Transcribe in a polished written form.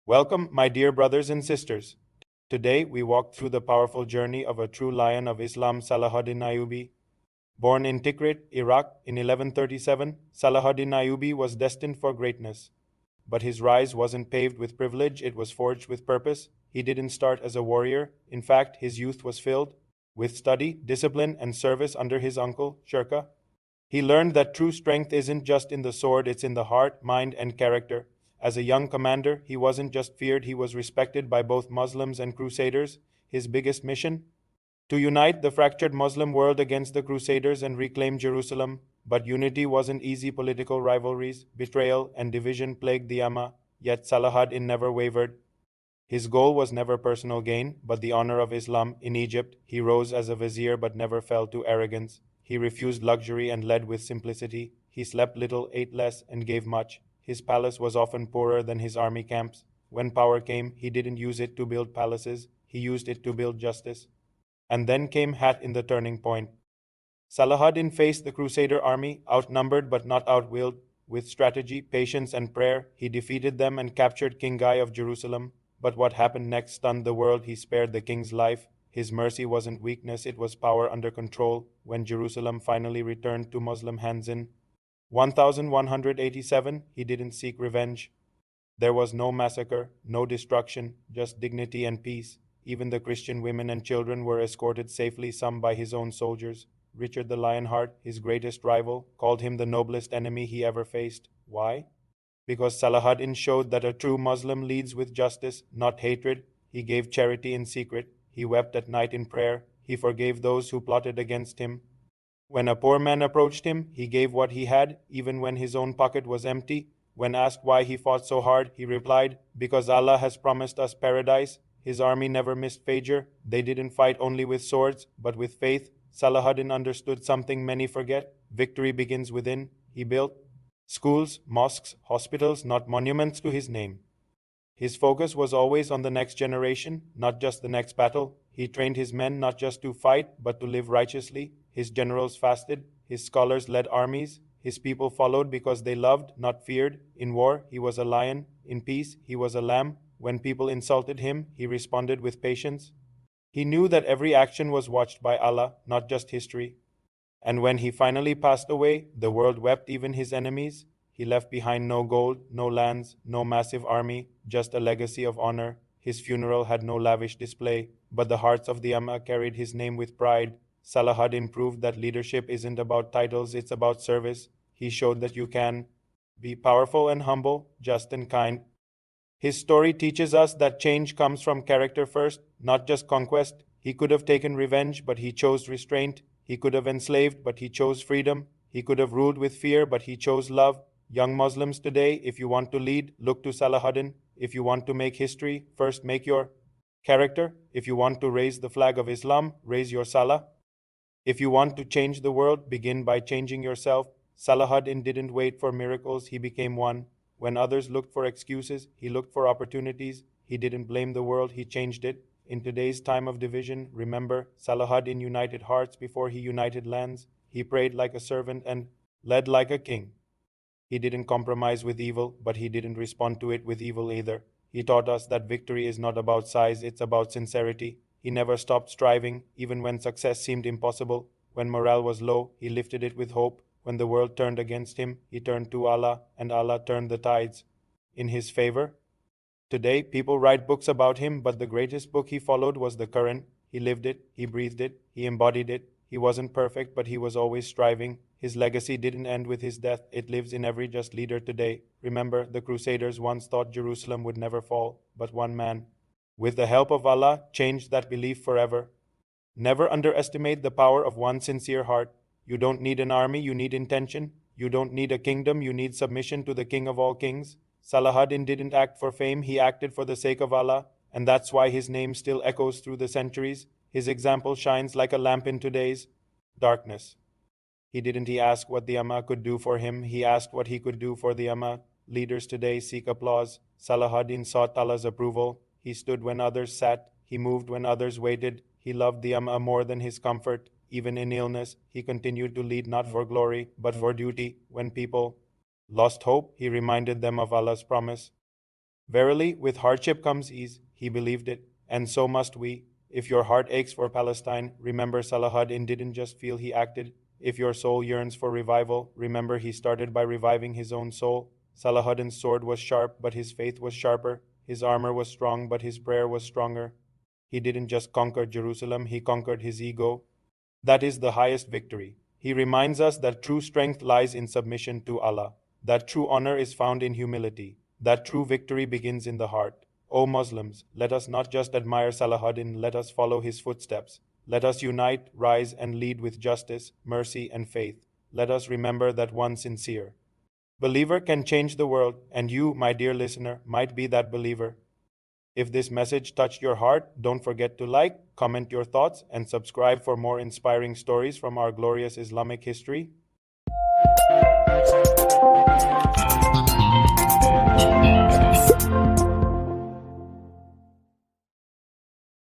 Welcome, my dear brothers and sisters. Today we walk through the powerful journey of a true lion of Islam, Salahuddin Ayyubi. Born in Tikrit, Iraq in 1137, Salahuddin Ayyubi was destined for greatness. But his rise wasn't paved with privilege, it was forged with purpose. He didn't start as a warrior. In fact, his youth was filled with study, discipline, and service under his uncle, Shirka. He learned that true strength isn't just in the sword, it's in the heart, mind, and character. As a young commander, he wasn't just feared, he was respected by both Muslims and Crusaders. His biggest mission? To unite the fractured Muslim world against the Crusaders and reclaim Jerusalem. But unity wasn't easy. Political rivalries, betrayal, and division plagued the Ummah, yet Salahuddin never wavered. His goal was never personal gain, but the honor of Islam. In Egypt, he rose as a vizier but never fell to arrogance. He refused luxury and led with simplicity. He slept little, ate less, and gave much. His palace was often poorer than his army camps. When power came, he didn't use it to build palaces, he used it to build justice. And then came Hat in the turning point. Salahuddin faced the Crusader army, outnumbered but not outwilled. With strategy, patience, and prayer, he defeated them and captured King Guy of Jerusalem. But what happened next stunned the world. He spared the king's life. His mercy wasn't weakness, it was power under control. When Jerusalem finally returned to Muslim hands in 1187, he didn't seek revenge. There was no massacre, no destruction, just dignity and peace. Even the Christian women and children were escorted safely, some by his own soldiers. Richard the Lionheart, his greatest rival, called him the noblest enemy he ever faced. Why? Because Salahuddin showed that a true Muslim leads with justice, not hatred. He gave charity in secret. He wept at night in prayer. He forgave those who plotted against him. When a poor man approached him, he gave what he had, even when his own pocket was empty. When asked why he fought so hard, he replied, "Because Allah has promised us paradise." His army never missed Fajr. They didn't fight only with swords, but with faith. Salahuddin understood something many forget. Victory begins within. He built schools, mosques, hospitals, not monuments to his name. His focus was always on the next generation, not just the next battle. He trained his men not just to fight, but to live righteously. His generals fasted, his scholars led armies, his people followed because they loved, not feared. In war, he was a lion. In peace, he was a lamb. When people insulted him, he responded with patience. He knew that every action was watched by Allah, not just history. And when he finally passed away, the world wept, even his enemies. He left behind no gold, no lands, no massive army, just a legacy of honor. His funeral had no lavish display, but the hearts of the Ummah carried his name with pride. Salahuddin proved that leadership isn't about titles, it's about service. He showed that you can be powerful and humble, just and kind. His story teaches us that change comes from character first, not just conquest. He could have taken revenge, but he chose restraint. He could have enslaved, but he chose freedom. He could have ruled with fear, but he chose love. Young Muslims today, if you want to lead, look to Salahuddin. If you want to make history, first make your character. If you want to raise the flag of Islam, raise your Salah. If you want to change the world, begin by changing yourself. Salahuddin didn't wait for miracles, he became one. When others looked for excuses, he looked for opportunities. He didn't blame the world, he changed it. In today's time of division, remember, Salahuddin united hearts before he united lands. He prayed like a servant and led like a king. He didn't compromise with evil, but he didn't respond to it with evil either. He taught us that victory is not about size, it's about sincerity. He never stopped striving, even when success seemed impossible. When morale was low, he lifted it with hope. When the world turned against him, he turned to Allah, and Allah turned the tides in his favor. Today, people write books about him, but the greatest book he followed was the Quran. He lived it, he breathed it, he embodied it. He wasn't perfect, but he was always striving. His legacy didn't end with his death, it lives in every just leader today. Remember, the Crusaders once thought Jerusalem would never fall, but one man, with the help of Allah, changed that belief forever. Never underestimate the power of one sincere heart. You don't need an army, you need intention. You don't need a kingdom, you need submission to the King of all kings. Salahuddin didn't act for fame, he acted for the sake of Allah, and that's why his name still echoes through the centuries. His example shines like a lamp in today's darkness. He ask what the Ummah could do for him, he asked what he could do for the Ummah. Leaders today seek applause. Salahuddin sought Allah's approval. He stood when others sat, he moved when others waited. He loved the Ummah more than his comfort. Even in illness, he continued to lead not for glory, but for duty. When people lost hope, he reminded them of Allah's promise. Verily, with hardship comes ease. He believed it, and so must we. If your heart aches for Palestine, remember Salahuddin didn't just feel, he acted. If your soul yearns for revival, remember he started by reviving his own soul. Salahuddin's sword was sharp, but his faith was sharper. His armor was strong, but his prayer was stronger. He didn't just conquer Jerusalem, he conquered his ego. That is the highest victory. He reminds us that true strength lies in submission to Allah, that true honor is found in humility, that true victory begins in the heart. O Muslims, let us not just admire Salahuddin, let us follow his footsteps. Let us unite, rise, and lead with justice, mercy, and faith. Let us remember that one sincere believer can change the world, and you, my dear listener, might be that believer. If this message touched your heart, don't forget to like, comment your thoughts, and subscribe for more inspiring stories from our glorious Islamic history.